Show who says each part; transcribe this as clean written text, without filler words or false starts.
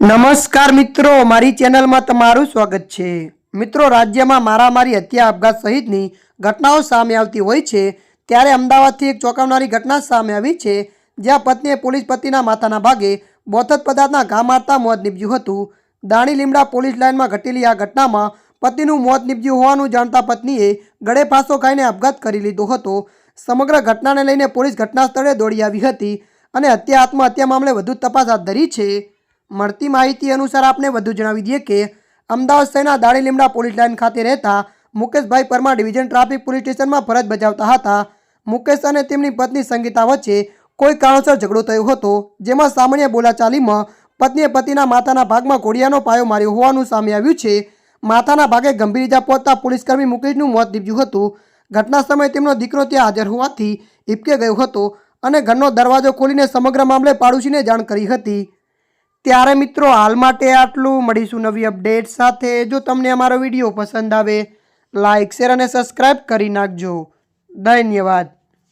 Speaker 1: નમસ્કાર મિત્રો, મારી ચેનલમાં તમારું સ્વાગત છે। મિત્રો, રાજ્યમાં મારામારી, હત્યા, આપઘાત સહિતની ઘટનાઓ સામે આવતી હોય છે ત્યારે અમદાવાદથી એક ચોંકાવનારી ઘટના સામે આવી છે, જ્યાં પત્નીએ પોલીસ પતિના માથાના ભાગે બોથડ પદાર્થના ઘા મારતા મોત નીપજ્યું હતું। દાણી લીમડા પોલીસ લાઇનમાં ઘટેલી આ ઘટનામાં પતિનું મોત નીપજ્યું હોવાનું જાણતા પત્નીએ ગળે ફાંસો ખાઈને આપઘાત કરી લીધો હતો। સમગ્ર ઘટનાને લઈને પોલીસ ઘટના સ્થળે દોડી આવી હતી અને હત્યા આત્મહત્યા મામલે વધુ તપાસ હાથ ધરી છે। મળતી માહિતી અનુસાર આપને વધુ જણાવી દઈએ કે અમદાવાદ શહેરના દાણી લીમડા પોલીસ લાઇન ખાતે રહેતા મુકેશભાઈ પરમાર ડિવિઝન ટ્રાફિક પોલીસ સ્ટેશનમાં ફરજ બજાવતા હતા। મુકેશ અને તેમની પત્ની સંગીતા વચ્ચે કોઈ કારણોસર ઝઘડો થયો હતો, જેમાં સામાન્ય બોલાચાલીમાં પત્નીએ પતિના માથાના ભાગમાં ઘોડિયાનો પાયો માર્યો હોવાનું સામે આવ્યું છે। માથાના ભાગે ગંભીર ઇજા પહોંચતા પોલીસકર્મી મુકેશનું મોત નીપજ્યું હતું। ઘટના સમયે તેમનો દીકરો ત્યાં હાજર હોવાથી હિબકે ગયો હતો અને ઘરનો દરવાજો ખોલીને સમગ્ર મામલે પાડોશીને જાણ કરી હતી। ત્યારે મિત્રો, હાલ માટે આટલું। મળીશું નવી અપડેટ સાથે। જો તમને અમારો વિડીયો પસંદ આવે, લાઇક, શેર અને સબસ્ક્રાઈબ કરી નાખજો। ધન્યવાદ।